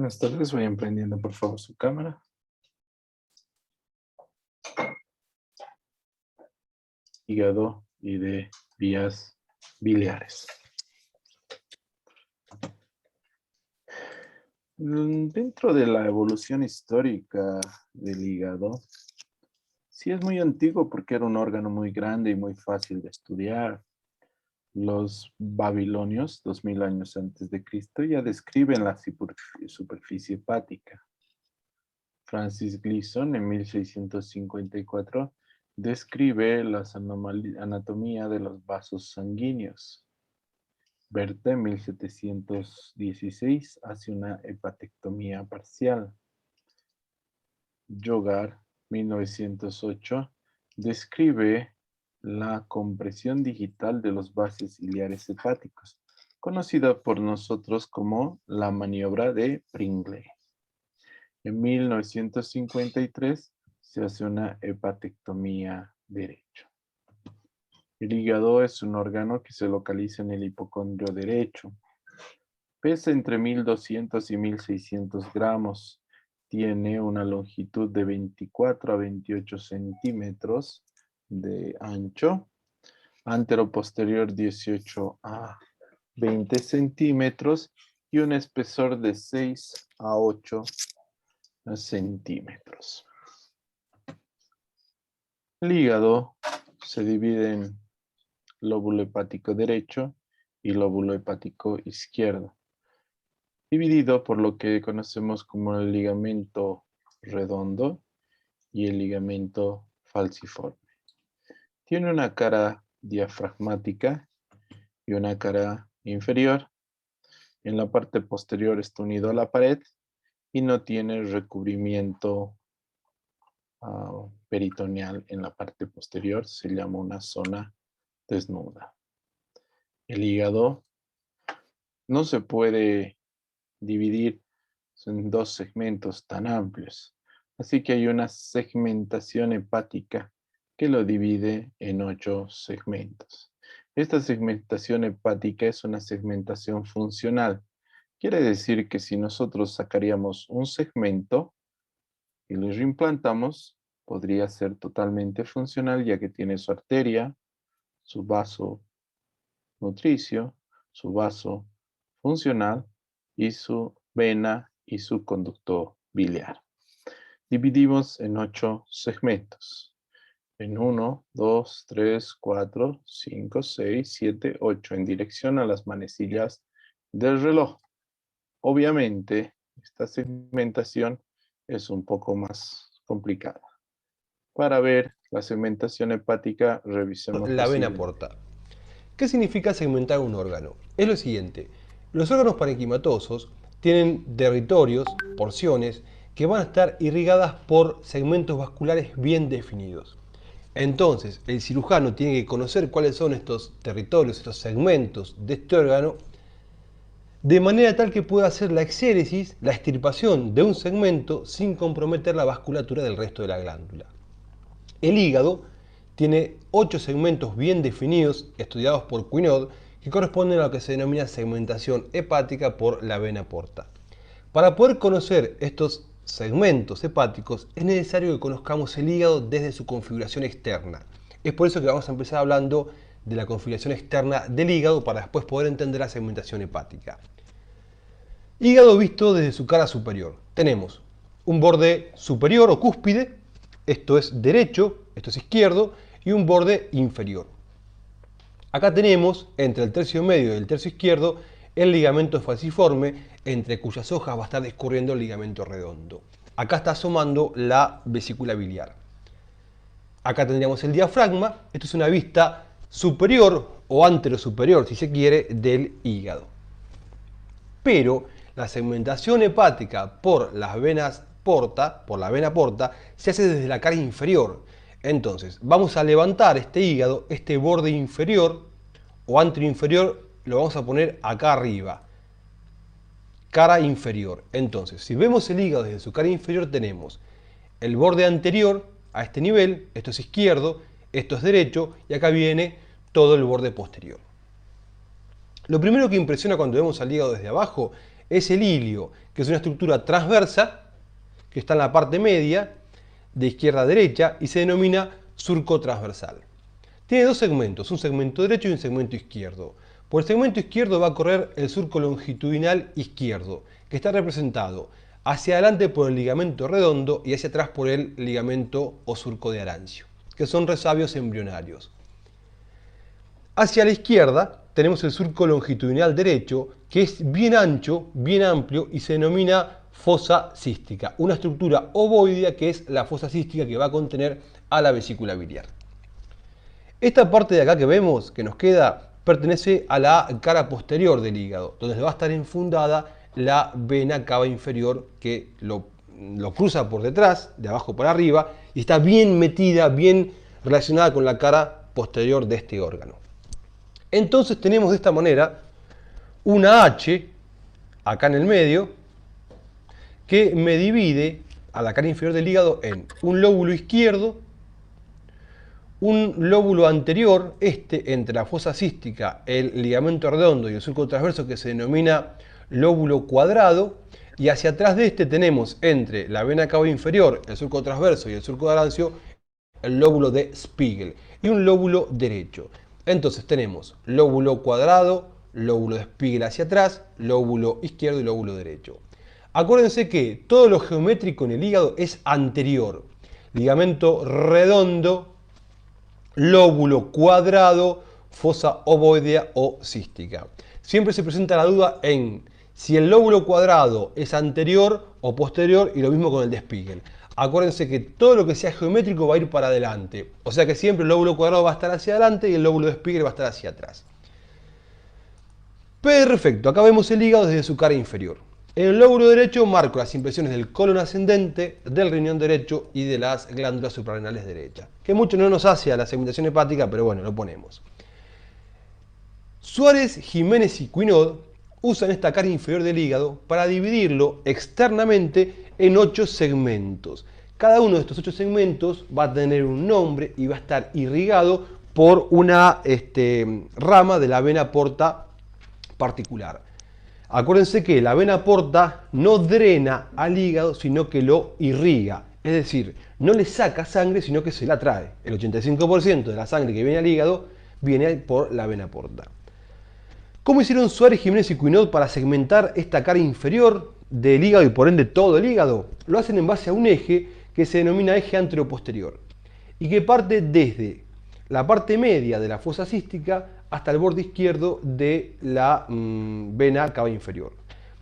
Buenas tardes, vayan prendiendo por favor su cámara. Hígado y de vías biliares. Dentro de la evolución histórica del hígado, sí es muy antiguo porque era un órgano muy grande y muy fácil de estudiar. Los babilonios, 2000 años antes de Cristo, ya describen la superficie hepática. Francis Gleason, en 1654, describe la anatomía de los vasos sanguíneos. Berthe, en 1716, hace una hepatectomía parcial. Jogar, 1908, describe la compresión digital de los vasos ciliares hepáticos, conocida por nosotros como la maniobra de Pringle. En 1953 se hace una hepatectomía derecha. El hígado es un órgano que se localiza en el hipocondrio derecho. Pesa entre 1200 y 1600 gramos. Tiene una longitud de 24 a 28 centímetros de ancho. Antero-posterior 18 a 20 centímetros y un espesor de 6 a 8 centímetros. El hígado se divide en lóbulo hepático derecho y lóbulo hepático izquierdo, dividido por lo que conocemos como el ligamento redondo y el ligamento falciforme. Tiene una cara diafragmática y una cara inferior. En la parte posterior está unido a la pared y no tiene recubrimiento peritoneal en la parte posterior. Se llama una zona desnuda. El hígado no se puede dividir en dos segmentos tan amplios, así que hay una segmentación hepática que lo divide en 8 segmentos. Esta segmentación hepática es una segmentación funcional. Quiere decir que si nosotros sacaríamos un segmento y lo reimplantamos, podría ser totalmente funcional, ya que tiene su arteria, su vaso nutricio, su vaso funcional y su vena y su conducto biliar. Dividimos en 8 segmentos. En 1, 2, 3, 4, 5, 6, 7, 8, en dirección a las manecillas del reloj. Obviamente, esta segmentación es un poco más complicada. Para ver la segmentación hepática, revisemos lo La vena siguiente. porta. ¿Qué significa segmentar un órgano? Es lo siguiente, los órganos parenquimatosos tienen territorios, porciones, que van a estar irrigadas por segmentos vasculares bien definidos. Entonces, el cirujano tiene que conocer cuáles son estos territorios, estos segmentos de este órgano, de manera tal que pueda hacer la exéresis, la extirpación de un segmento sin comprometer la vasculatura del resto de la glándula. El hígado tiene 8 segmentos bien definidos, estudiados por Quinault, que corresponden a lo que se denomina segmentación hepática por la vena porta. Para poder conocer estos segmentos hepáticos es necesario que conozcamos el hígado desde su configuración externa. Es por eso que vamos a empezar hablando de la configuración externa del hígado para después poder entender la segmentación hepática. Hígado visto desde su cara superior. Tenemos un borde superior o cúspide, esto es derecho, esto es izquierdo, y un borde inferior. Acá tenemos, entre el tercio medio y el tercio izquierdo, el ligamento falciforme, entre cuyas hojas va a estar discurriendo el ligamento redondo. Acá está asomando la vesícula biliar. Acá tendríamos el diafragma, esto es una vista superior o anterosuperior, si se quiere, del hígado. Pero la segmentación hepática por las venas porta, por la vena porta, se hace desde la cara inferior. Entonces, vamos a levantar este hígado, este borde inferior o anteroinferior, lo vamos a poner acá arriba. Cara inferior. Entonces, si vemos el hígado desde su cara inferior, tenemos el borde anterior a este nivel, esto es izquierdo, esto es derecho, y acá viene todo el borde posterior. Lo primero que impresiona cuando vemos al hígado desde abajo es el ilio, que es una estructura transversa que está en la parte media, de izquierda a derecha, y se denomina surco transversal. Tiene dos segmentos, un segmento derecho y un segmento izquierdo. Por el segmento izquierdo va a correr el surco longitudinal izquierdo, que está representado hacia adelante por el ligamento redondo y hacia atrás por el ligamento o surco de Arancio, que son resabios embrionarios. Hacia la izquierda tenemos el surco longitudinal derecho, que es bien ancho, bien amplio y se denomina fosa cística, una estructura ovoidea que es la fosa cística que va a contener a la vesícula biliar. Esta parte de acá que vemos, que nos queda, pertenece a la cara posterior del hígado, donde va a estar enfundada la vena cava inferior que lo cruza por detrás, de abajo para arriba, y está bien metida, bien relacionada con la cara posterior de este órgano. Entonces tenemos de esta manera una H, acá en el medio, que me divide a la cara inferior del hígado en un lóbulo izquierdo, un lóbulo anterior, entre la fosa cística, el ligamento redondo y el surco transverso, que se denomina lóbulo cuadrado, y hacia atrás de este tenemos entre la vena cava inferior, el surco transverso y el surco de Arancio, el lóbulo de Spiegel y un lóbulo derecho. Entonces tenemos lóbulo cuadrado, lóbulo de Spiegel hacia atrás, lóbulo izquierdo y lóbulo derecho. Acuérdense que todo lo geométrico en el hígado es anterior. Ligamento redondo, lóbulo cuadrado, fosa ovoidea o cística. Siempre se presenta la duda en si el lóbulo cuadrado es anterior o posterior, y lo mismo con el de Spiegel. Acuérdense que todo lo que sea geométrico va a ir para adelante. O sea que siempre el lóbulo cuadrado va a estar hacia adelante y el lóbulo de Spiegel va a estar hacia atrás. Perfecto, acá vemos el hígado desde su cara inferior. En el lóbulo derecho marco las impresiones del colon ascendente, del riñón derecho y de las glándulas suprarrenales derechas, que mucho no nos hace a la segmentación hepática, pero bueno, lo ponemos. Suárez, Jiménez y Cuinaud usan esta cara inferior del hígado para dividirlo externamente en 8 segmentos. Cada uno de estos 8 segmentos va a tener un nombre y va a estar irrigado por una rama de la vena porta particular. Acuérdense que la vena porta no drena al hígado, sino que lo irriga. Es decir, no le saca sangre, sino que se la trae. El 85% de la sangre que viene al hígado viene por la vena porta. ¿Cómo hicieron Suárez, Jiménez y Cuinaud para segmentar esta cara inferior del hígado y por ende todo el hígado? Lo hacen en base a un eje que se denomina eje anteroposterior y que parte desde la parte media de la fosa cística hasta el borde izquierdo de la vena cava inferior.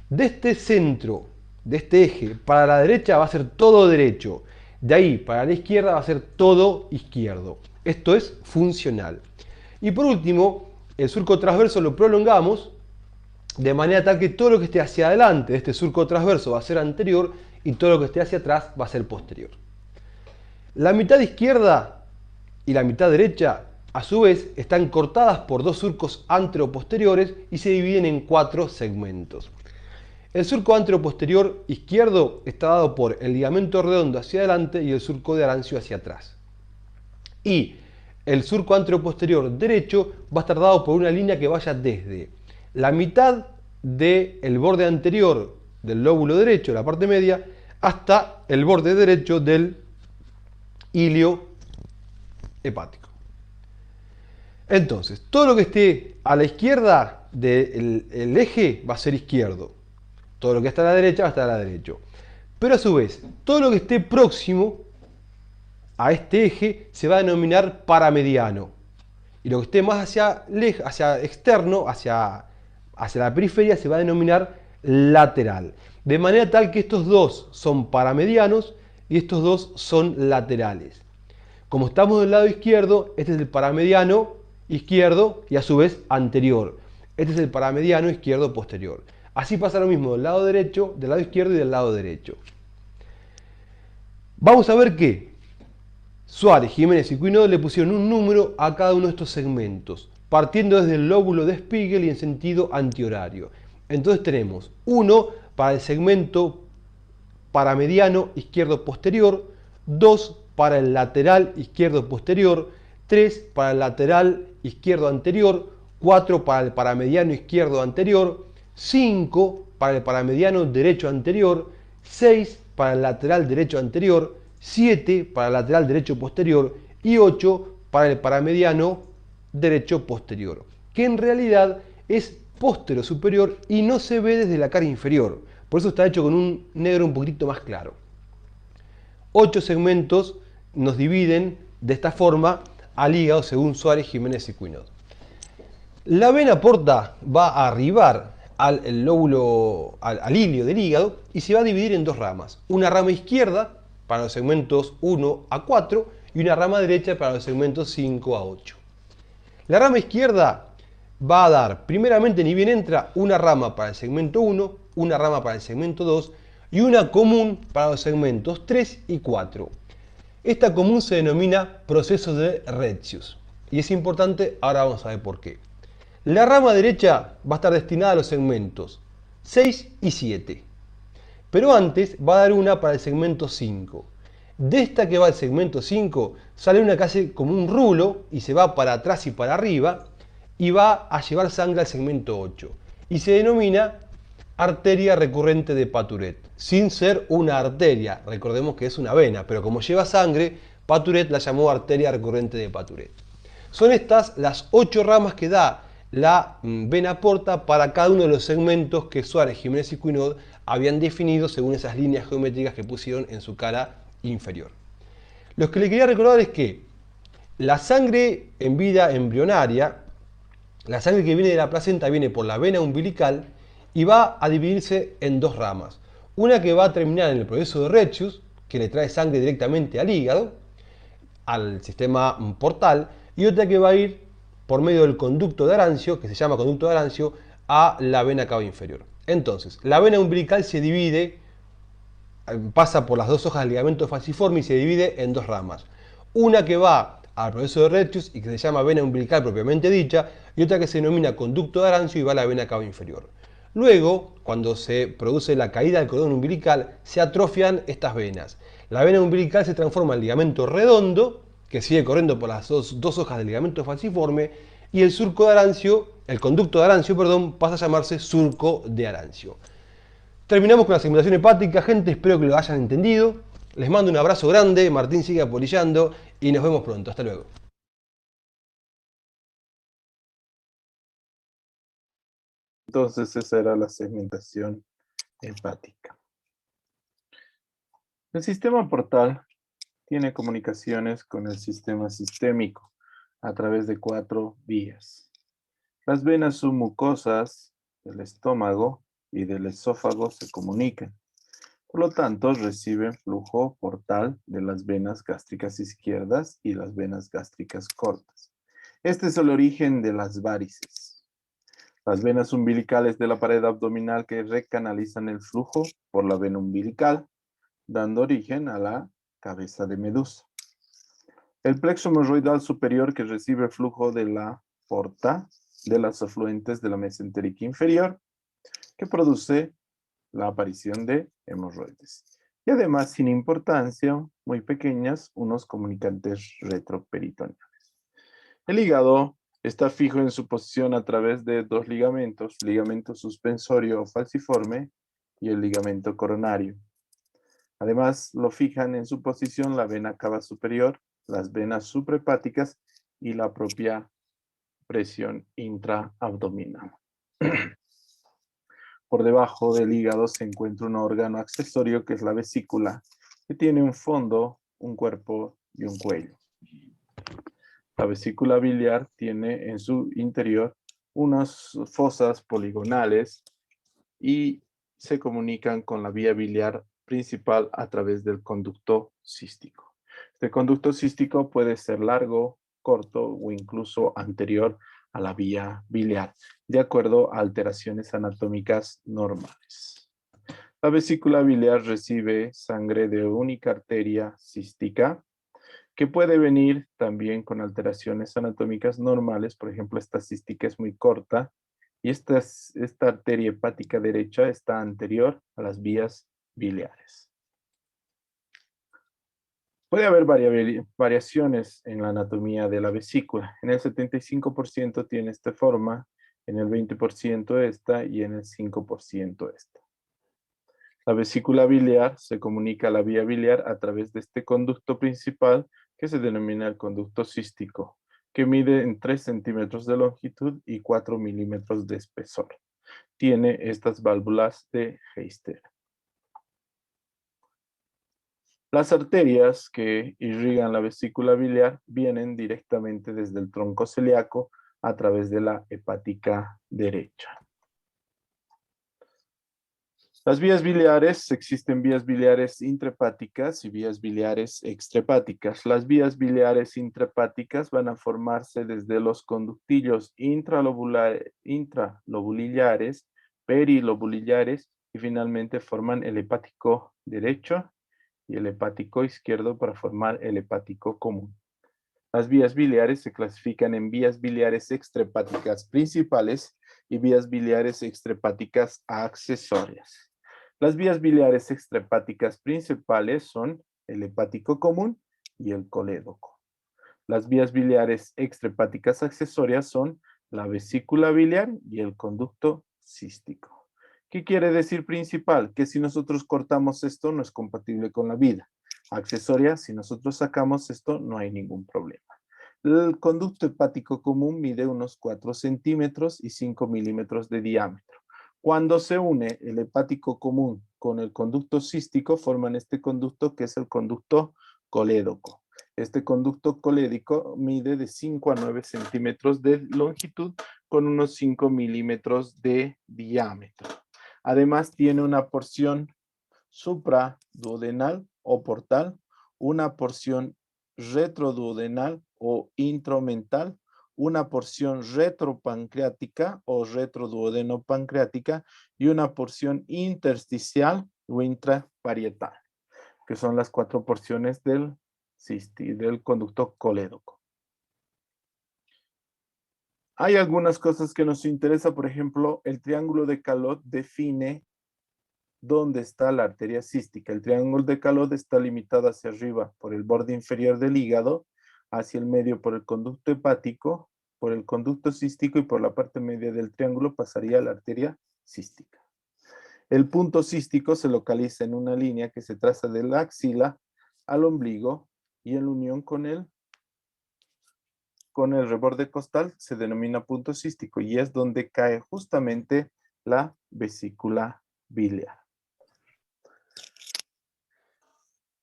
De este centro, de este eje, para la derecha va a ser todo derecho. De ahí para la izquierda va a ser todo izquierdo. Esto es funcional. Y por último, el surco transverso lo prolongamos de manera tal que todo lo que esté hacia adelante de este surco transverso va a ser anterior y todo lo que esté hacia atrás va a ser posterior. La mitad izquierda y la mitad derecha, a su vez, están cortadas por dos surcos anteroposteriores y se dividen en 4 segmentos. El surco anteroposterior izquierdo está dado por el ligamento redondo hacia adelante y el surco de Arancio hacia atrás. Y el surco anteroposterior derecho va a estar dado por una línea que vaya desde la mitad del borde anterior del lóbulo derecho, la parte media, hasta el borde derecho del ilio hepático. Entonces, todo lo que esté a la izquierda del eje va a ser izquierdo. Todo lo que está a la derecha va a estar a la derecha. Pero a su vez, todo lo que esté próximo a este eje se va a denominar paramediano. Y lo que esté más hacia externo, hacia la periferia, se va a denominar lateral. De manera tal que estos dos son paramedianos y estos dos son laterales. Como estamos del lado izquierdo, este es el paramediano izquierdo y a su vez anterior. Este es el paramediano izquierdo posterior. Así pasa lo mismo del lado derecho, del lado izquierdo y del lado derecho. Vamos a ver que Suárez, Jiménez y Cuinaud le pusieron un número a cada uno de estos segmentos, partiendo desde el lóbulo de Spiegel y en sentido antihorario. Entonces tenemos 1 para el segmento paramediano izquierdo posterior, 2 para el lateral izquierdo posterior, 3 para el lateral izquierdo anterior, 4 para el paramediano izquierdo anterior, 5 para el paramediano derecho anterior, 6 para el lateral derecho anterior, 7 para el lateral derecho posterior y 8 para el paramediano derecho posterior, que en realidad es póstero superior y no se ve desde la cara inferior. Por eso está hecho con un negro un poquito más claro. 8 segmentos nos dividen de esta forma al hígado según Suárez, Jiménez y Cuinot. La vena porta va a arribar al lóbulo, al hilio del hígado y se va a dividir en dos ramas. Una rama izquierda para los segmentos 1 a 4 y una rama derecha para los segmentos 5 a 8. La rama izquierda va a dar, primeramente ni bien entra, una rama para el segmento 1, una rama para el segmento 2 y una común para los segmentos 3 y 4. Esta común se denomina proceso de Retzius y es importante, ahora vamos a ver por qué. La rama derecha va a estar destinada a los segmentos 6 y 7, pero antes va a dar una para el segmento 5. De esta que va al segmento 5 sale una que hace como un rulo y se va para atrás y para arriba y va a llevar sangre al segmento 8 y se denomina arteria recurrente de Paturet, sin ser una arteria, recordemos que es una vena, pero como lleva sangre, Paturet la llamó arteria recurrente de Paturet. Son estas las 8 ramas que da la vena porta para cada uno de los segmentos que Suárez, Jiménez y Cuinot habían definido según esas líneas geométricas que pusieron en su cara inferior. Lo que le quería recordar es que la sangre en vida embrionaria, la sangre que viene de la placenta viene por la vena umbilical y va a dividirse en dos ramas. Una que va a terminar en el proceso de Retzius, que le trae sangre directamente al hígado, al sistema portal, y otra que va a ir por medio del conducto de Arancio, que se llama conducto de Arancio, a la vena cava inferior. Entonces, la vena umbilical se divide, pasa por las dos hojas del ligamento falciforme y se divide en dos ramas. Una que va al proceso de Retzius y que se llama vena umbilical propiamente dicha, y otra que se denomina conducto de Arancio y va a la vena cava inferior. Luego, cuando se produce la caída del cordón umbilical, se atrofian estas venas. La vena umbilical se transforma en ligamento redondo, que sigue corriendo por las dos hojas del ligamento falciforme, y el surco de Arancio, el conducto de Arancio, perdón, pasa a llamarse surco de Arancio. Terminamos con la simulación hepática, gente, espero que lo hayan entendido. Les mando un abrazo grande, Martín sigue apolillando y nos vemos pronto. Hasta luego. Entonces esa era la segmentación hepática. El sistema portal tiene comunicaciones con el sistema sistémico a través de 4 vías. Las venas submucosas del estómago y del esófago se comunican. Por lo tanto, reciben flujo portal de las venas gástricas izquierdas y las venas gástricas cortas. Este es el origen de las varices. Las venas umbilicales de la pared abdominal que recanalizan el flujo por la vena umbilical, dando origen a la cabeza de medusa. El plexo hemorroidal superior que recibe flujo de la porta de las afluentes de la mesentérica inferior, que produce la aparición de hemorroides. Y además, sin importancia, muy pequeñas, unos comunicantes retroperitoneales. El hígado está fijo en su posición a través de dos ligamentos, ligamento suspensorio o falciforme y el ligamento coronario. Además, lo fijan en su posición la vena cava superior, las venas suprahepáticas y la propia presión intraabdominal. Por debajo del hígado se encuentra un órgano accesorio que es la vesícula, que tiene un fondo, un cuerpo y un cuello. La vesícula biliar tiene en su interior unas fosas poligonales y se comunican con la vía biliar principal a través del conducto cístico. Este conducto cístico puede ser largo, corto o incluso anterior a la vía biliar, de acuerdo a alteraciones anatómicas normales. La vesícula biliar recibe sangre de única arteria cística, que puede venir también con alteraciones anatómicas normales. Por ejemplo, esta cística es muy corta y esta arteria hepática derecha está anterior a las vías biliares. Puede haber variaciones en la anatomía de la vesícula. En el 75% tiene esta forma, en el 20% esta y en el 5% esta. La vesícula biliar se comunica a la vía biliar a través de este conducto principal que se denomina el conducto cístico, que mide en 3 centímetros de longitud y 4 milímetros de espesor. Tiene estas válvulas de Heister. Las arterias que irrigan la vesícula biliar vienen directamente desde el tronco celíaco a través de la hepática derecha. Las vías biliares, existen vías biliares intrahepáticas y vías biliares extrahepáticas. Las vías biliares intrahepáticas van a formarse desde los conductillos intralobulillares, perilobulillares y finalmente forman el hepático derecho y el hepático izquierdo para formar el hepático común. Las vías biliares se clasifican en vías biliares extrahepáticas principales y vías biliares extrahepáticas accesorias. Las vías biliares extrahepáticas principales son el hepático común y el colédoco. Las vías biliares extrahepáticas accesorias son la vesícula biliar y el conducto cístico. ¿Qué quiere decir principal? Que si nosotros cortamos esto no es compatible con la vida. Accesoria, si nosotros sacamos esto no hay ningún problema. El conducto hepático común mide unos 4 centímetros y 5 milímetros de diámetro. Cuando se une el hepático común con el conducto cístico, forman este conducto que es el conducto colédoco. Este conducto colédico mide de 5 a 9 centímetros de longitud con unos 5 milímetros de diámetro. Además, tiene una porción supraduodenal o portal, una porción retroduodenal o intromental, una porción retropancreática o retroduodenopancreática y una porción intersticial o intraparietal, que son las 4 porciones del conducto colédoco. Hay algunas cosas que nos interesa, por ejemplo, el triángulo de Calot define dónde está la arteria cística. El triángulo de Calot está limitado hacia arriba por el borde inferior del hígado, hacia el medio por el conducto hepático, por el conducto cístico y por la parte media del triángulo pasaría la arteria cística. El punto cístico se localiza en una línea que se traza de la axila al ombligo y en la unión con el reborde costal se denomina punto cístico y es donde cae justamente la vesícula biliar.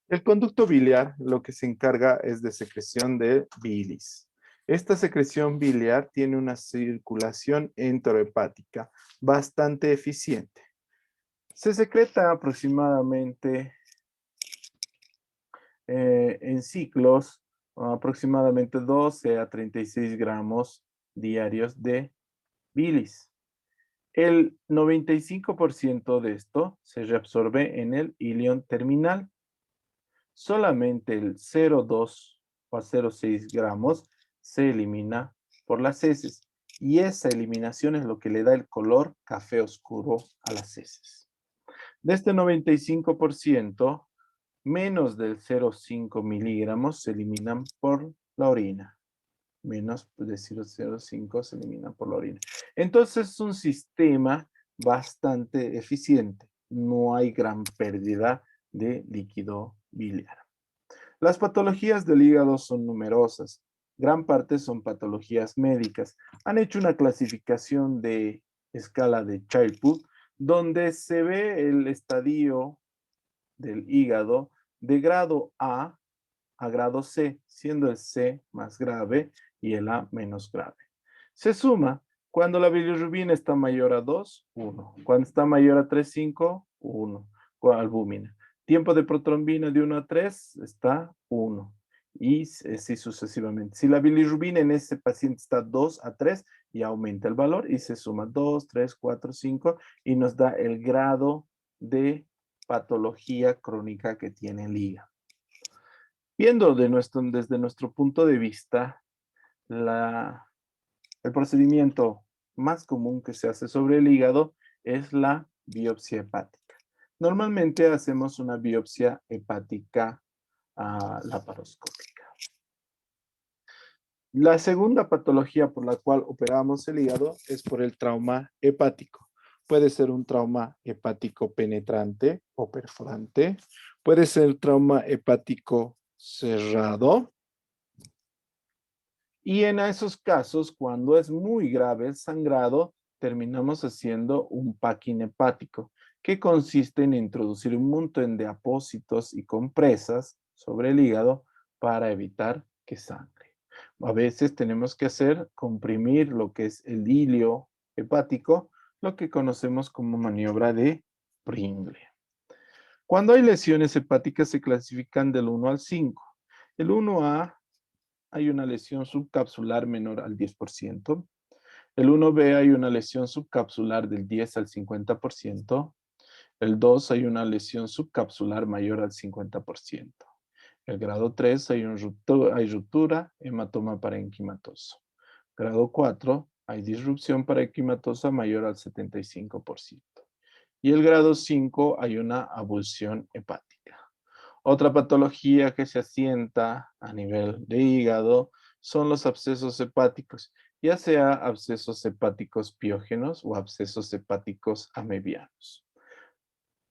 El conducto biliar lo que se encarga es de secreción de bilis. Esta secreción biliar tiene una circulación enterohepática bastante eficiente. Se secreta aproximadamente en ciclos, aproximadamente 12 a 36 gramos diarios de bilis. El 95% de esto se reabsorbe en el ilion terminal. Solamente el 0,2 o 0,6 gramos se elimina por las heces. Y esa eliminación es lo que le da el color café oscuro a las heces. De este 95%, menos del 0,5 miligramos se eliminan por la orina. Menos de 0,05 se eliminan por la orina. Entonces es un sistema bastante eficiente. No hay gran pérdida de líquido biliar. Las patologías del hígado son numerosas. Gran parte son patologías médicas. Han hecho una clasificación de escala de Child-Pugh donde se ve el estadio del hígado de grado A grado C, siendo el C más grave y el A menos grave. Se suma cuando la bilirrubina está mayor a 2, 1. Cuando está mayor a 3, 5, 1. Albúmina. Tiempo de protrombina de 1 a 3 está 1. Y así sucesivamente. Si la bilirrubina en ese paciente está 2 a 3, ya aumenta el valor y se suma 2, 3, 4, 5 y nos da el grado de patología crónica que tiene el hígado. Viendo desde nuestro punto de vista, el procedimiento más común que se hace sobre el hígado es la biopsia hepática. Normalmente hacemos una biopsia hepática laparoscópica. La segunda patología por la cual operamos el hígado es por el trauma hepático. Puede ser un trauma hepático penetrante o perforante. Puede ser trauma hepático cerrado. Y en esos casos, cuando es muy grave el sangrado, terminamos haciendo un packing hepático, que consiste en introducir un montón de apósitos y compresas sobre el hígado para evitar que sangre. A veces tenemos que comprimir lo que es el hilio hepático, lo que conocemos como maniobra de Pringle. Cuando hay lesiones hepáticas se clasifican del 1 al 5. El 1A hay una lesión subcapsular menor al 10%. El 1B hay una lesión subcapsular del 10 al 50%. El 2 hay una lesión subcapsular mayor al 50%. El grado 3 hay ruptura, hematoma parenquimatoso. Grado 4 hay disrupción parenquimatosa mayor al 75%. Y el grado 5 hay una abulsión hepática. Otra patología que se asienta a nivel de hígado son los abscesos hepáticos, ya sea abscesos hepáticos piógenos o abscesos hepáticos amebianos.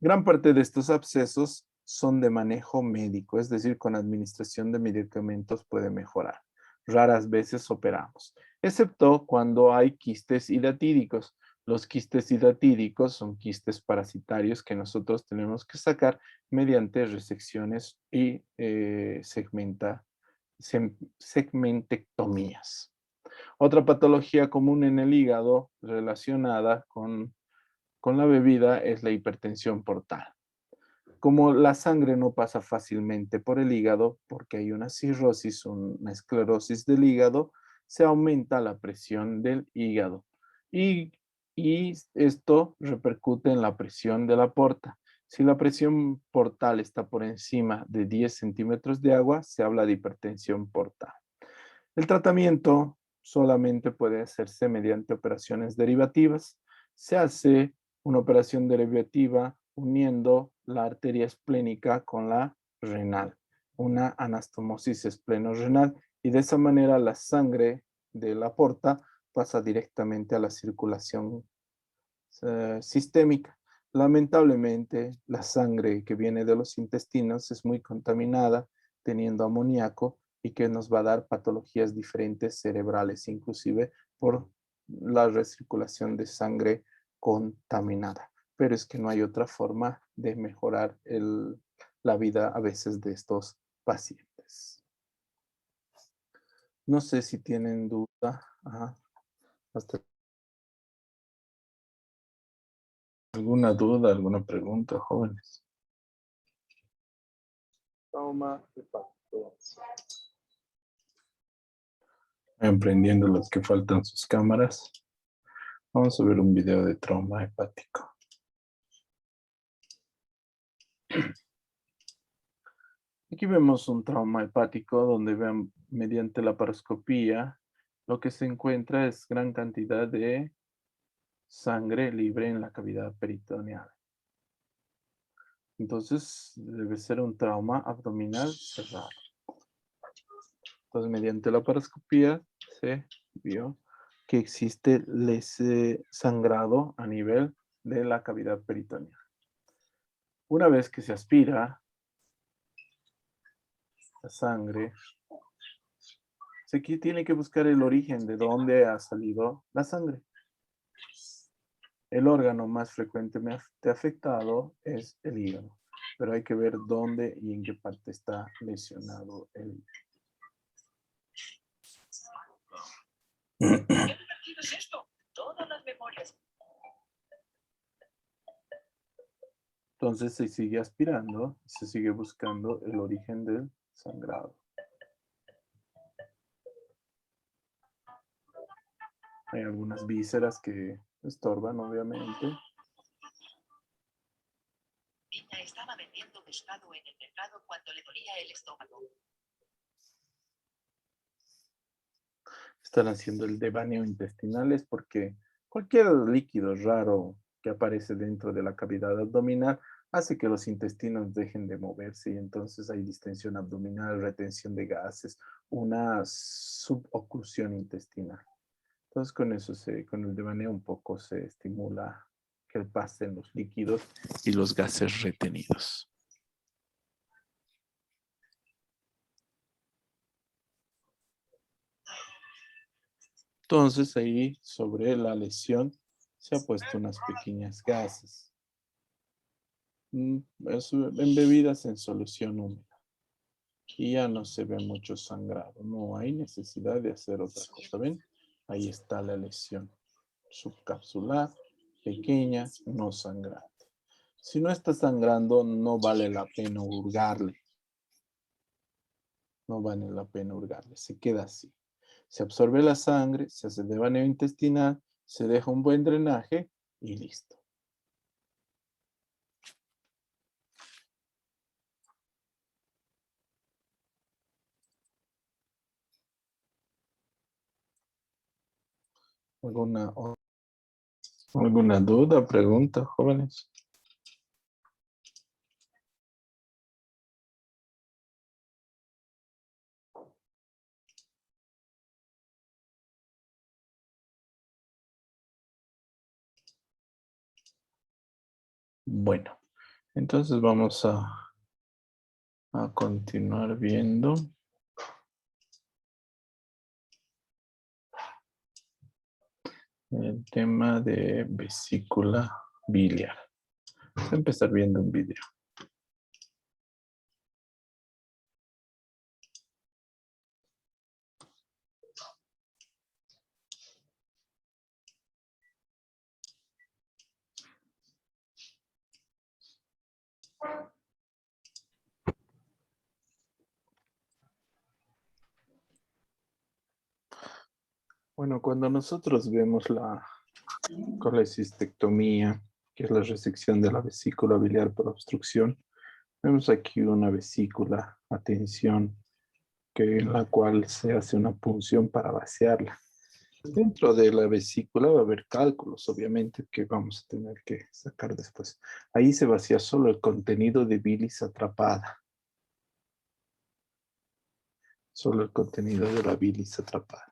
Gran parte de estos abscesos son de manejo médico, es decir, con administración de medicamentos puede mejorar. Raras veces operamos, excepto cuando hay quistes hidatídicos. Los quistes hidatídicos son quistes parasitarios que nosotros tenemos que sacar mediante resecciones y segmentectomías. Otra patología común en el hígado relacionada con la bebida es la hipertensión portal. Como la sangre no pasa fácilmente por el hígado, porque hay una cirrosis, una esclerosis del hígado, se aumenta la presión del hígado. Y esto repercute en la presión de la porta. Si la presión portal está por encima de 10 centímetros de agua, se habla de hipertensión portal. El tratamiento solamente puede hacerse mediante operaciones derivativas. Se hace una operación derivativa uniendo la arteria esplénica con la renal, una anastomosis espleno-renal, y de esa manera la sangre de la porta pasa directamente a la circulación sistémica. Lamentablemente, la sangre que viene de los intestinos es muy contaminada, teniendo amoníaco, y que nos va a dar patologías diferentes cerebrales, inclusive por la recirculación de sangre contaminada. Pero es que no hay otra forma de mejorar la vida a veces de estos pacientes. No sé si tienen duda. Ajá. ¿Alguna duda, alguna pregunta, jóvenes? Trauma hepático. Emprendiendo los que faltan sus cámaras. Vamos a ver un video de trauma hepático. Aquí vemos un trauma hepático donde vean mediante la paroscopía lo que se encuentra es gran cantidad de sangre libre en la cavidad peritoneal. Entonces debe ser un trauma abdominal cerrado. Entonces mediante la paroscopía se vio que existe sangrado a nivel de la cavidad peritoneal. Una vez que se aspira la sangre, se tiene que buscar el origen de dónde ha salido la sangre. El órgano más frecuentemente afectado es el hígado, pero hay que ver dónde y en qué parte está lesionado el hígado. ¿Qué divertido es esto? Todas las memorias. Entonces se sigue aspirando, se sigue buscando el origen del sangrado. Hay algunas vísceras que estorban, obviamente. Niña estaba vendiendo pescado en el mercado cuando le dolía el estómago. Están haciendo el devaneo intestinal es porque cualquier líquido raro que aparece dentro de la cavidad abdominal hace que los intestinos dejen de moverse y entonces hay distensión abdominal, retención de gases, una suboclusión intestinal. Entonces con eso, con el devaneo un poco se estimula que pasen los líquidos y los gases retenidos. Entonces ahí sobre la lesión se ha puesto unas pequeñas gasas. Embebidas en solución húmeda. Y ya no se ve mucho sangrado. No hay necesidad de hacer otra cosa. ¿Ven? Ahí está la lesión subcapsular, pequeña, no sangrante. Si no está sangrando, no vale la pena hurgarle. No vale la pena hurgarle. Se queda así. Se absorbe la sangre, se hace devaneo intestinal, se deja un buen drenaje y listo. ¿Alguna duda, pregunta, jóvenes? Bueno, entonces vamos a continuar viendo. El tema de vesícula biliar. Voy a empezar viendo un video. Bueno, cuando nosotros vemos la colecistectomía, que es la resección de la vesícula biliar por obstrucción, vemos aquí una vesícula, atención, en la cual se hace una punción para vaciarla. Dentro de la vesícula va a haber cálculos, obviamente, que vamos a tener que sacar después. Ahí se vacía solo el contenido de bilis atrapada. Solo el contenido de la bilis atrapada.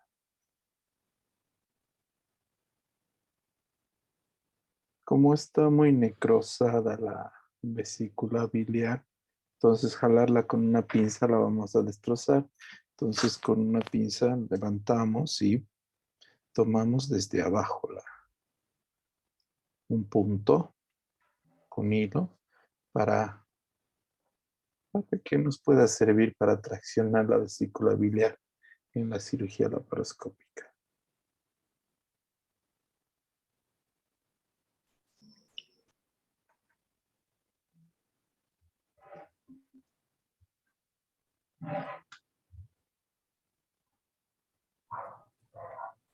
Como está muy necrosada la vesícula biliar, entonces jalarla con una pinza la vamos a destrozar. Entonces con una pinza levantamos y tomamos desde abajo un punto con hilo para que nos pueda servir para traccionar la vesícula biliar en la cirugía laparoscópica.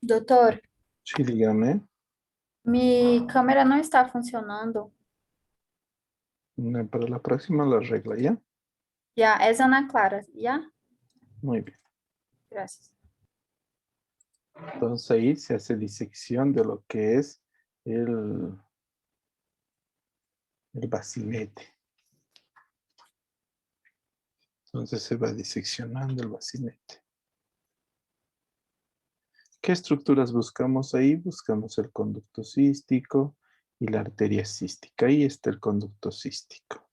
Doutor, Sí, dígame. mi câmera não está funcionando. Para la próxima la regla, ¿ya? Ya, es Ana Clara, ¿ya? Muy bien. Gracias. Entonces ahí se hace disección de lo que es el bacinete. Entonces se va diseccionando el bacinete. ¿Qué estructuras buscamos ahí? Buscamos el conducto cístico y la arteria cística. Ahí está el conducto cístico.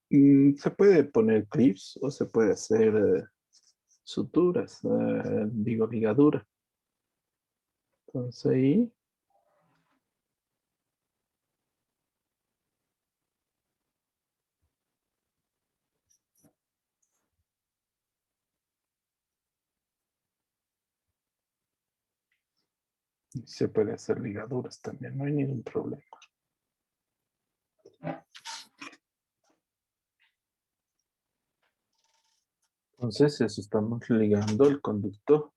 Se puede poner clips o se puede hacer suturas, digo ligadura. Entonces ahí se puede hacer ligaduras también, no hay ningún problema. Entonces eso, estamos ligando el conducto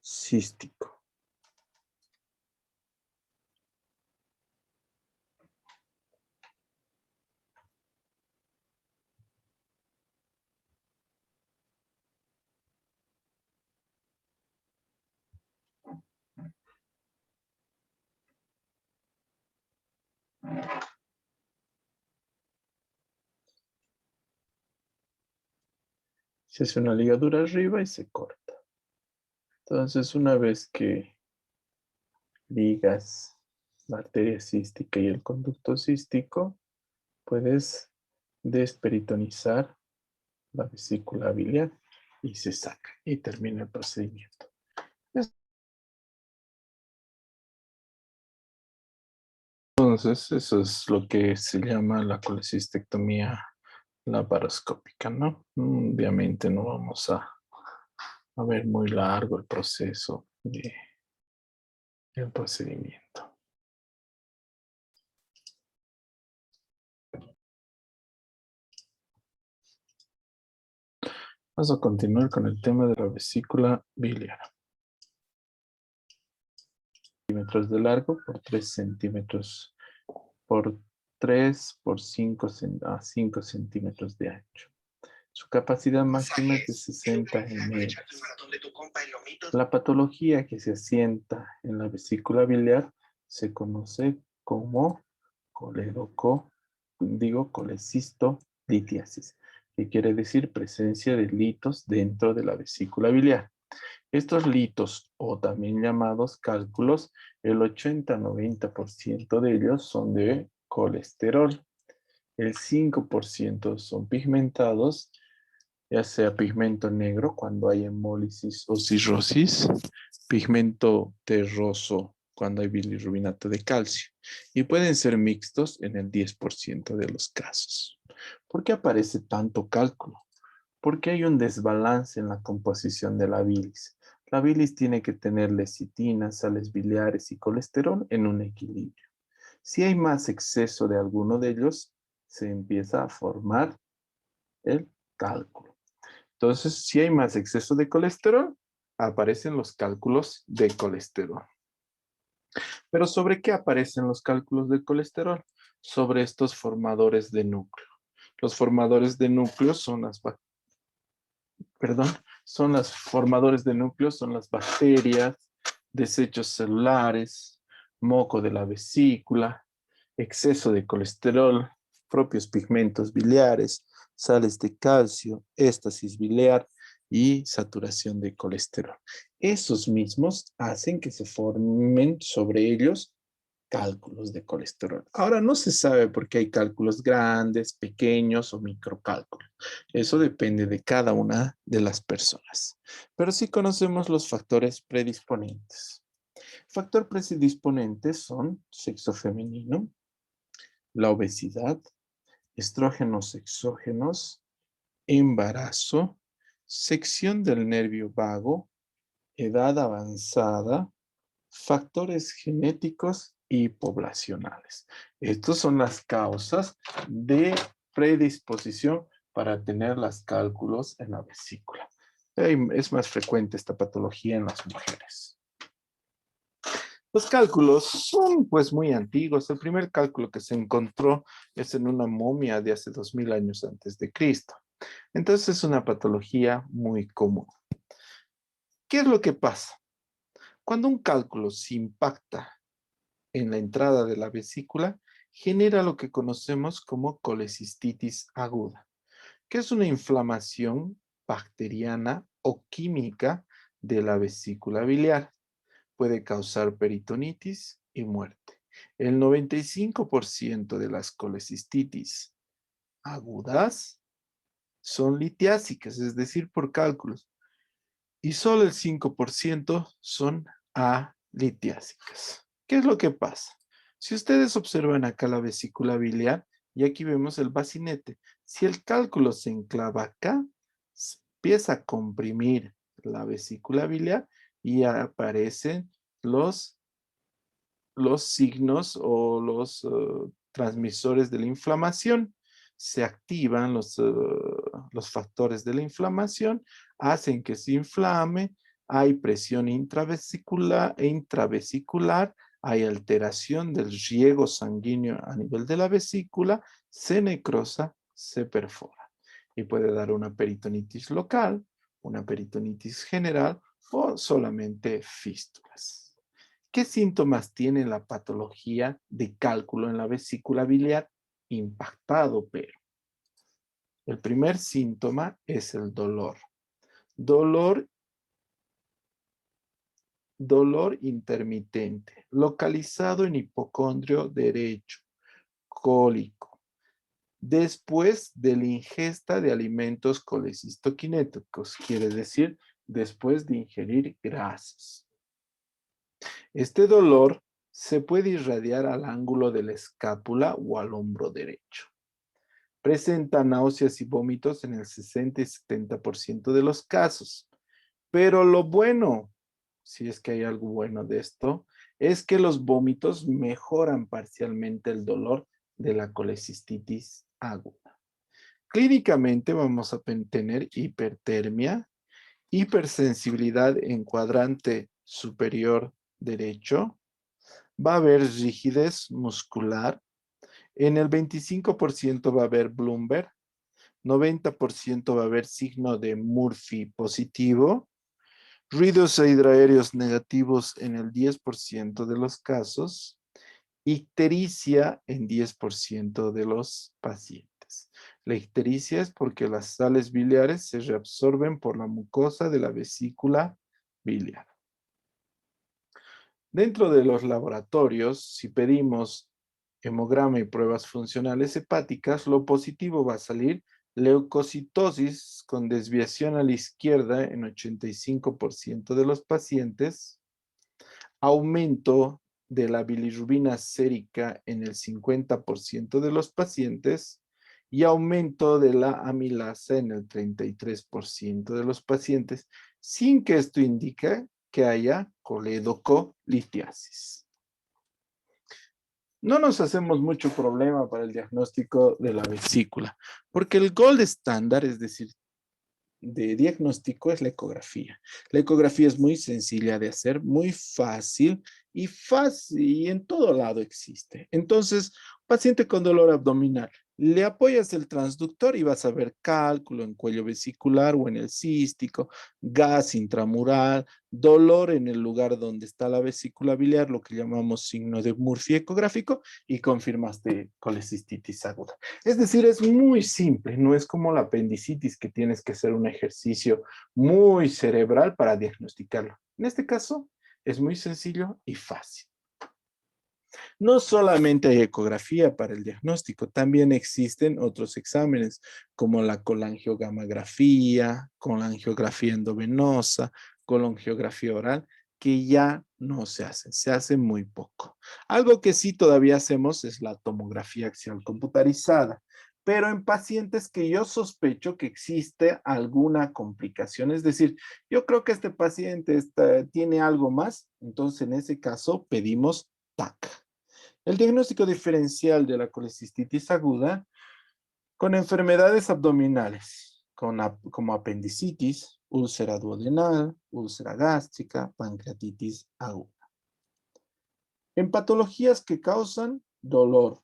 cístico. Se hace una ligadura arriba y se corta. Entonces, una vez que ligas la arteria cística y el conducto cístico, puedes desperitonizar la vesícula biliar y se saca y termina el procedimiento. Entonces, eso es lo que se llama la colecistectomía laparoscópica, ¿no? Obviamente no vamos a ver muy largo el proceso del procedimiento. Vamos a continuar con el tema de la vesícula biliar. Centímetros de largo por 3 centímetros por 3 por 5 a 5 centímetros de ancho. Su capacidad máxima es de 60 ml. La patología que se asienta en la vesícula biliar se conoce como colecistolitiasis, que quiere decir presencia de litos dentro de la vesícula biliar. Estos litos, o también llamados cálculos, el 80-90% de ellos son de colesterol. El 5% son pigmentados, ya sea pigmento negro cuando hay hemólisis o cirrosis, pigmento terroso cuando hay bilirrubinato de calcio, y pueden ser mixtos en el 10% de los casos. ¿Por qué aparece tanto cálculo? Porque hay un desbalance en la composición de la bilis. La bilis tiene que tener lecitina, sales biliares y colesterol en un equilibrio. Si hay más exceso de alguno de ellos, se empieza a formar el cálculo. Entonces, si hay más exceso de colesterol, aparecen los cálculos de colesterol. ¿Pero sobre qué aparecen los cálculos de colesterol? Sobre estos formadores de núcleo. Los formadores de núcleo son las formadores de núcleo son las bacterias, desechos celulares, moco de la vesícula, exceso de colesterol, propios pigmentos biliares, sales de calcio, éstasis biliar y saturación de colesterol. Esos mismos hacen que se formen sobre ellos cálculos de colesterol. Ahora no se sabe por qué hay cálculos grandes, pequeños o microcálculos. Eso depende de cada una de las personas. Pero sí conocemos los factores predisponentes. Factor predisponente son sexo femenino, la obesidad, estrógenos exógenos, embarazo, sección del nervio vago, edad avanzada, factores genéticos y poblacionales. Estas son las causas de predisposición para tener los cálculos en la vesícula. Es más frecuente esta patología en las mujeres. Los cálculos son pues muy antiguos. El primer cálculo que se encontró es en una momia de hace 2000 años antes de Cristo. Entonces es una patología muy común. ¿Qué es lo que pasa? Cuando un cálculo se impacta en la entrada de la vesícula, genera lo que conocemos como colecistitis aguda, que es una inflamación bacteriana o química de la vesícula biliar. Puede causar peritonitis y muerte. El 95% de las colecistitis agudas son litiásicas, es decir, por cálculos, y solo el 5% son alitiásicas. ¿Qué es lo que pasa? Si ustedes observan acá la vesícula biliar, y aquí vemos el bacinete, si el cálculo se enclava acá, empieza a comprimir la vesícula biliar y aparecen los signos o los transmisores de la inflamación. Se activan los factores de la inflamación, hacen que se inflame, hay presión intravesicular, hay alteración del riego sanguíneo a nivel de la vesícula, se necrosa, se perfora. Y puede dar una peritonitis local, una peritonitis general o solamente fístulas. ¿Qué síntomas tiene la patología de cálculo en la vesícula biliar? Impactado, pero El primer síntoma es el dolor. Dolor intermitente, localizado en hipocondrio derecho, cólico, después de la ingesta de alimentos colecistoquinéticos, quiere decir, después de ingerir grasas. Este dolor se puede irradiar al ángulo de la escápula o al hombro derecho. Presenta náuseas y vómitos en el 60 y 70% de los casos. Pero lo bueno, si es que hay algo bueno de esto, es que los vómitos mejoran parcialmente el dolor de la colecistitis aguda. Clínicamente vamos a tener hipertermia, hipersensibilidad en cuadrante superior derecho, va a haber rigidez muscular, en el 25% va a haber Bloomberg, 90% va a haber signo de Murphy positivo, ruidos e hidroaéreos negativos en el 10% de los casos, ictericia en 10% de los pacientes. La ictericia es porque las sales biliares se reabsorben por la mucosa de la vesícula biliar. Dentro de los laboratorios, si pedimos hemograma y pruebas funcionales hepáticas, lo positivo va a salir leucocitosis con desviación a la izquierda en 85% de los pacientes, aumento de la bilirrubina sérica en el 50% de los pacientes y aumento de la amilasa en el 33% de los pacientes, sin que esto indique que haya coledocolitiasis. No nos hacemos mucho problema para el diagnóstico de la vesícula, porque el gold estándar, es decir, de diagnóstico, es la ecografía. La ecografía es muy sencilla de hacer, muy fácil y en todo lado existe. Entonces, paciente con dolor abdominal, le apoyas el transductor y vas a ver cálculo en cuello vesicular o en el cístico, gas intramural, dolor en el lugar donde está la vesícula biliar, lo que llamamos signo de Murphy ecográfico, y confirmaste colecistitis aguda. Es decir, es muy simple, no es como la apendicitis que tienes que hacer un ejercicio muy cerebral para diagnosticarlo. En este caso, es muy sencillo y fácil. No solamente hay ecografía para el diagnóstico, también existen otros exámenes como la colangiogamografía, colangiografía endovenosa, colangiografía oral, que ya no se hacen, se hace muy poco. Algo que sí todavía hacemos es la tomografía axial computarizada, pero en pacientes que yo sospecho que existe alguna complicación, es decir, yo creo que este paciente tiene algo más, entonces en ese caso pedimos TAC. El diagnóstico diferencial de la colecistitis aguda con enfermedades abdominales, como apendicitis, úlcera duodenal, úlcera gástrica, pancreatitis aguda. En patologías que causan dolor,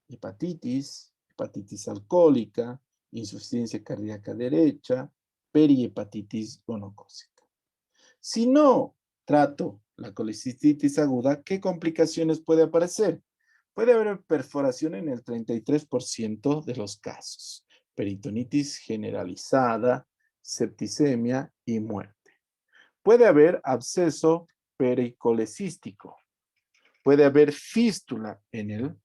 hepatitis, hepatitis alcohólica, insuficiencia cardíaca derecha, perihepatitis gonocócica. Si no trato la colecistitis aguda, ¿qué complicaciones puede aparecer? Puede haber perforación en el 33% de los casos, peritonitis generalizada, septicemia y muerte. Puede haber absceso pericolecístico. Puede haber fístula en el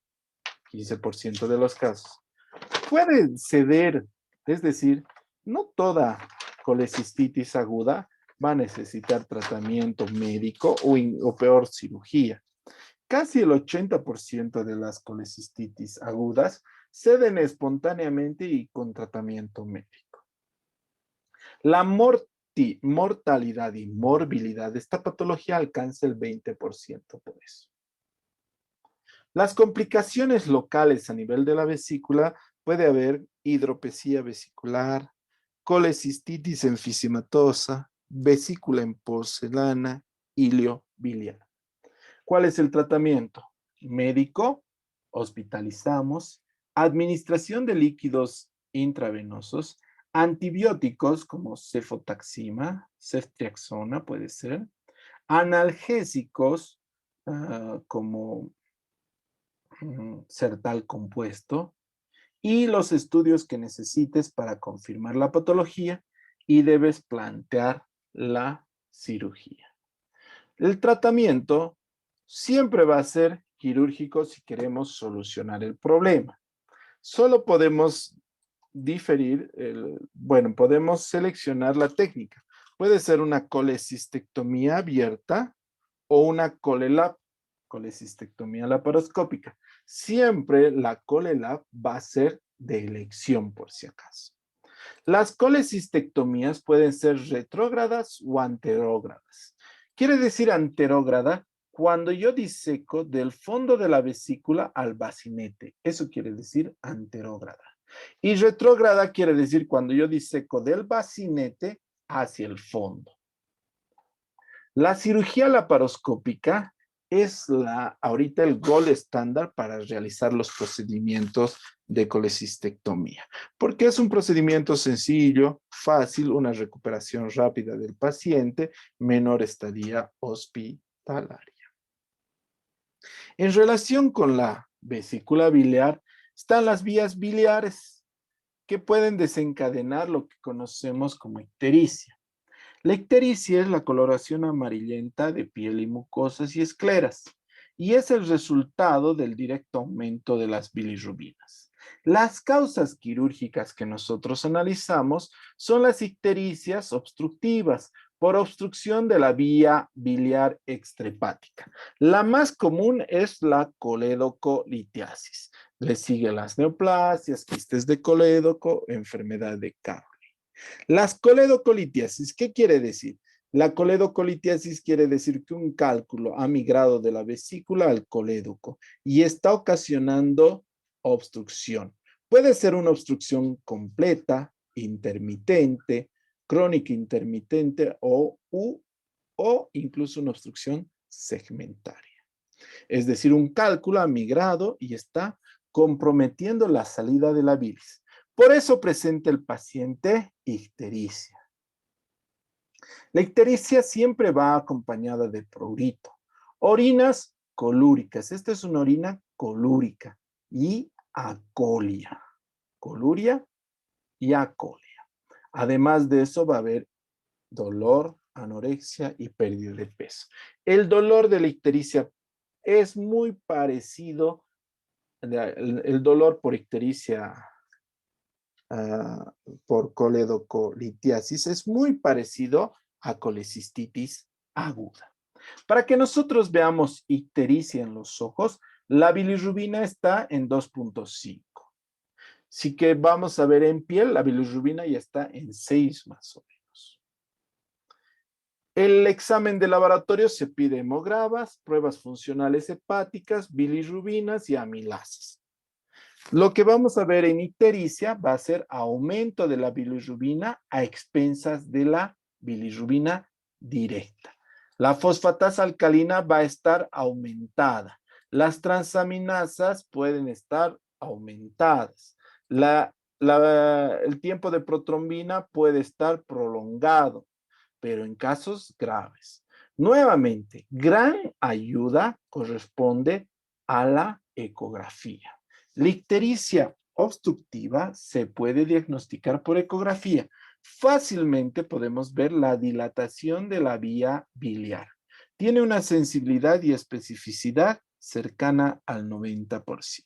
15% de los casos. Puede ceder, es decir, no toda colecistitis aguda va a necesitar tratamiento médico o peor, cirugía. Casi el 80% de las colecistitis agudas ceden espontáneamente y con tratamiento médico. La mortalidad y morbilidad de esta patología alcanza el 20% por eso. Las complicaciones locales a nivel de la vesícula puede haber hidropesía vesicular, colecistitis enfisematosa, vesícula en porcelana, hilio biliar. ¿Cuál es el tratamiento? Médico, hospitalizamos, administración de líquidos intravenosos, antibióticos como cefotaxima, ceftriaxona puede ser, analgésicos como Sertal compuesto, y los estudios que necesites para confirmar la patología y debes plantear la cirugía. El tratamiento siempre va a ser quirúrgico si queremos solucionar el problema. Solo podemos podemos seleccionar la técnica. Puede ser una colecistectomía abierta o una colelap, colecistectomía laparoscópica. Siempre la colelap va a ser de elección por si acaso. Las colecistectomías pueden ser retrógradas o anterógradas. Quiere decir anterógrada cuando yo diseco del fondo de la vesícula al bacinete. Eso quiere decir anterógrada. Y retrógrada quiere decir cuando yo diseco del bacinete hacia el fondo. La cirugía laparoscópica es ahorita el gold estándar para realizar los procedimientos de colecistectomía, porque es un procedimiento sencillo, fácil, una recuperación rápida del paciente, menor estadía hospitalaria. En relación con la vesícula biliar, están las vías biliares que pueden desencadenar lo que conocemos como ictericia. La ictericia es la coloración amarillenta de piel y mucosas y escleras, y es el resultado del directo aumento de las bilirrubinas. Las causas quirúrgicas que nosotros analizamos son las ictericias obstructivas, por obstrucción de la vía biliar extrahepática. La más común es la coledocolitiasis. Le sigue las neoplasias, quistes de colédoco, enfermedad de Caroli. Las coledocolitiasis, ¿qué quiere decir? La coledocolitiasis quiere decir que un cálculo ha migrado de la vesícula al colédoco y está ocasionando obstrucción. Puede ser una obstrucción completa, intermitente, crónica intermitente o incluso una obstrucción segmentaria. Es decir, un cálculo ha migrado y está comprometiendo la salida de la bilis. Por eso presenta el paciente ictericia. La ictericia siempre va acompañada de prurito. Orinas colúricas. Esta es una orina colúrica y acolia. Coluria y acolia. Además de eso va a haber dolor, anorexia y pérdida de peso. El dolor de la ictericia es muy parecido, el dolor por ictericia por coledocolitiasis es muy parecido a colecistitis aguda. Para que nosotros veamos ictericia en los ojos, la bilirrubina está en 2.5. Si que vamos a ver en piel, la bilirrubina ya está en 6 más o menos. El examen de laboratorio se pide hemograbas, pruebas funcionales hepáticas, bilirrubinas y amilasas. Lo que vamos a ver en ictericia va a ser aumento de la bilirrubina a expensas de la bilirrubina directa. La fosfatasa alcalina va a estar aumentada. Las transaminasas pueden estar aumentadas. El tiempo de protrombina puede estar prolongado, pero en casos graves. Nuevamente, gran ayuda corresponde a la ecografía. La ictericia obstructiva se puede diagnosticar por ecografía. Fácilmente podemos ver la dilatación de la vía biliar. Tiene una sensibilidad y especificidad cercana al 90%.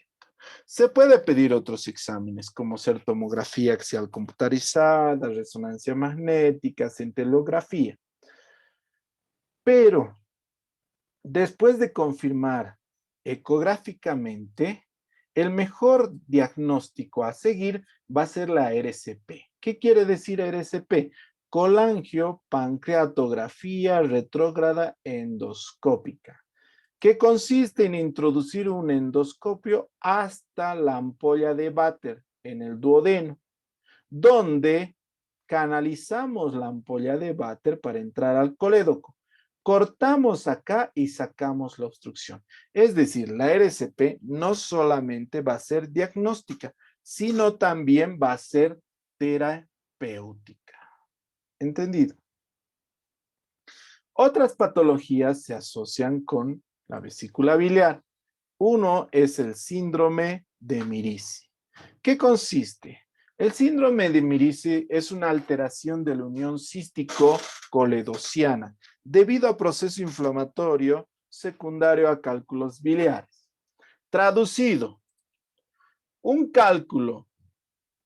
Se puede pedir otros exámenes como ser tomografía axial computarizada, resonancia magnética, centelografía. Pero después de confirmar ecográficamente, el mejor diagnóstico a seguir va a ser la RCP. ¿Qué quiere decir RCP? Colangiopancreatografía retrógrada endoscópica, que consiste en introducir un endoscopio hasta la ampolla de Vater en el duodeno, donde canalizamos la ampolla de Vater para entrar al colédoco. Cortamos acá y sacamos la obstrucción. Es decir, la RCP no solamente va a ser diagnóstica, sino también va a ser terapéutica. ¿Entendido? Otras patologías se asocian con la vesícula biliar. Uno es el síndrome de Mirici. ¿Qué consiste? El síndrome de Mirici es una alteración de la unión cístico-coledociana debido a proceso inflamatorio secundario a cálculos biliares. Traducido, un cálculo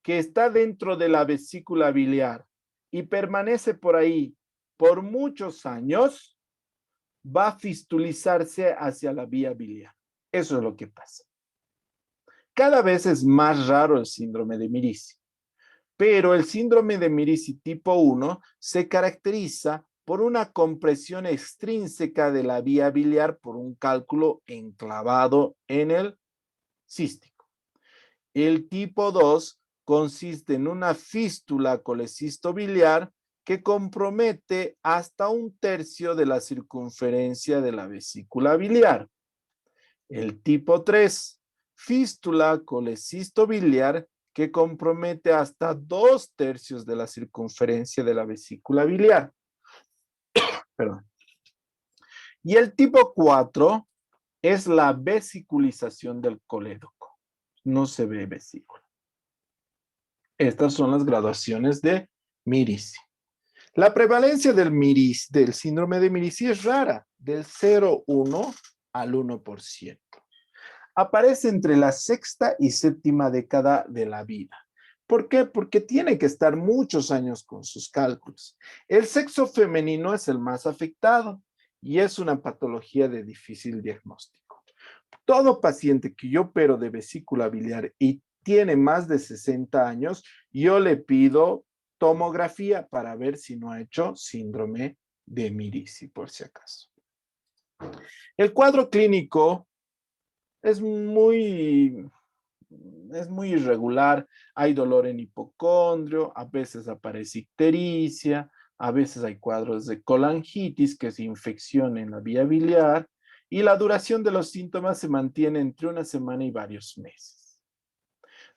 que está dentro de la vesícula biliar y permanece por ahí por muchos años, va a fistulizarse hacia la vía biliar. Eso es lo que pasa. Cada vez es más raro el síndrome de Mirici, pero el síndrome de Mirici tipo 1 se caracteriza por una compresión extrínseca de la vía biliar por un cálculo enclavado en el cístico. El tipo 2 consiste en una fístula colecistobiliar que compromete hasta 1/3 de la circunferencia de la vesícula biliar. El tipo 3, fístula colecistobiliar que compromete hasta 2/3 de la circunferencia de la vesícula biliar. Perdón. Y el tipo 4 es la vesiculización del colédoco. No se ve vesícula. Estas son las graduaciones de Mirici. La prevalencia del síndrome de Mirici es rara, del 0,1 al 1%. Aparece entre la sexta y séptima década de la vida. ¿Por qué? Porque tiene que estar muchos años con sus cálculos. El sexo femenino es el más afectado y es una patología de difícil diagnóstico. Todo paciente que yo opero de vesícula biliar y tiene más de 60 años, yo le pido tomografía para ver si no ha hecho síndrome de Mirici, por si acaso. El cuadro clínico es muy irregular. Hay dolor en hipocondrio, a veces aparece ictericia, a veces hay cuadros de colangitis, que es infección en la vía biliar, y la duración de los síntomas se mantiene entre una semana y varios meses.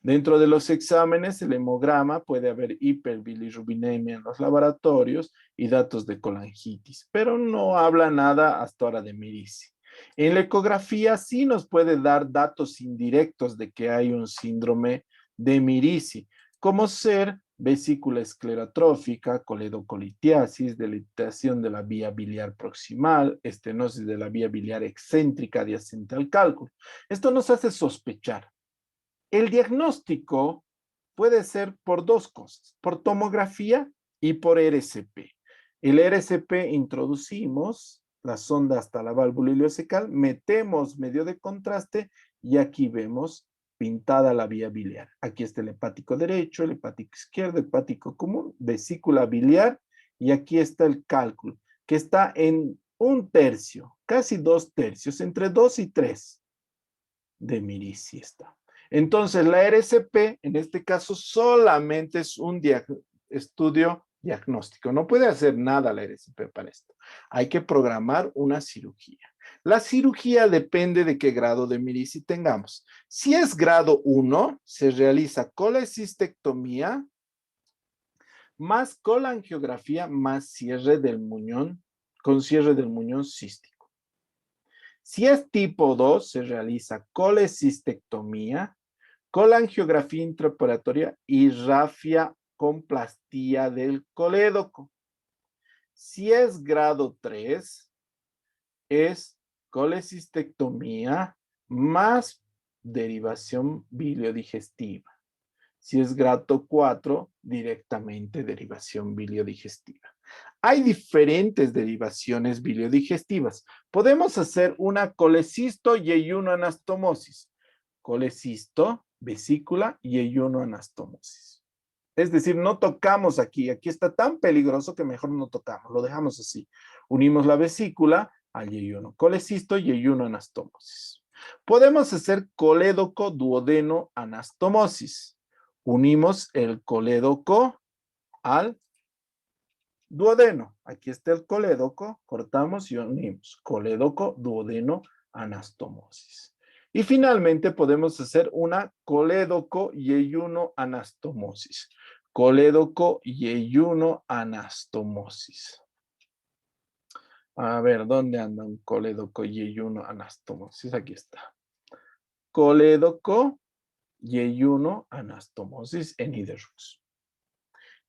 Dentro de los exámenes, el hemograma puede haber hiperbilirrubinemia en los laboratorios y datos de colangitis, pero no habla nada hasta ahora de Mirici. En la ecografía sí nos puede dar datos indirectos de que hay un síndrome de Mirici, como ser vesícula esclerotrófica, coledocolitiasis, dilatación de la vía biliar proximal, estenosis de la vía biliar excéntrica adyacente al cálculo. Esto nos hace sospechar. El diagnóstico puede ser por dos cosas, por tomografía y por RCP. El RCP introducimos la sonda hasta la válvula ileocecal, metemos medio de contraste y aquí vemos pintada la vía biliar. Aquí está el hepático derecho, el hepático izquierdo, el hepático común, vesícula biliar y aquí está el cálculo, que está en 1/3, casi 2/3, entre 2 y 3 de Mirici está. Entonces, la RCP, en este caso, solamente es un estudio diagnóstico. No puede hacer nada la RCP para esto. Hay que programar una cirugía. La cirugía depende de qué grado de Mirici tengamos. Si es grado 1, se realiza colecistectomía más colangiografía más cierre del muñón, con cierre del muñón cístico. Si es tipo 2, se realiza colecistectomía, colangiografía intraoperatoria y rafiacoplastía del colédoco. Si es grado 3, es colecistectomía más derivación biliodigestiva. Si es grado 4, directamente derivación biliodigestiva. Hay diferentes derivaciones biliodigestivas. Podemos hacer una colecisto y anastomosis. Colecisto, vesícula y anastomosis. Es decir, no tocamos aquí. Aquí está tan peligroso que mejor no tocamos. Lo dejamos así. Unimos la vesícula al yeyuno. Colecisto y anastomosis. Podemos hacer colédoco duodeno anastomosis. Unimos el colédoco al duodeno. Aquí está el colédoco, cortamos y unimos. Colédoco, duodeno, anastomosis. Y finalmente podemos hacer una colédoco yeyuno anastomosis. Colédoco yeyuno anastomosis. A ver, ¿dónde anda un colédoco yeyuno anastomosis? Aquí está. Colédoco y 1 anastomosis en hidrux.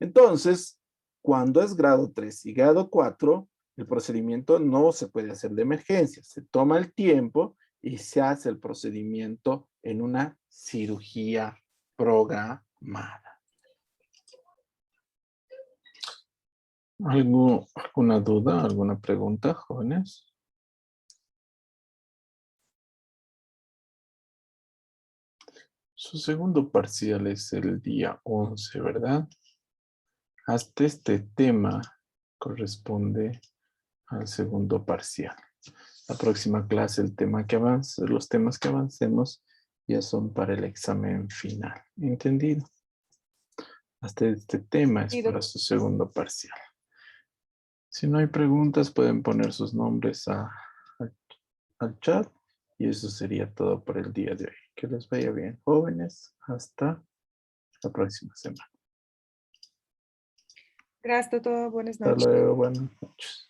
Entonces, cuando es grado 3 y grado 4, el procedimiento no se puede hacer de emergencia. Se toma el tiempo y se hace el procedimiento en una cirugía programada. ¿Alguna duda, alguna pregunta, jóvenes? Su segundo parcial es el día 11, ¿verdad? Hasta este tema corresponde al segundo parcial. La próxima clase, los temas que avancemos ya son para el examen final. ¿Entendido? Hasta este tema es para su segundo parcial. Si no hay preguntas, pueden poner sus nombres al chat. Y eso sería todo por el día de hoy. Que les vaya bien, jóvenes. Hasta la próxima semana. Gracias, todo. Buenas Hasta noches. luego. Buenas noches.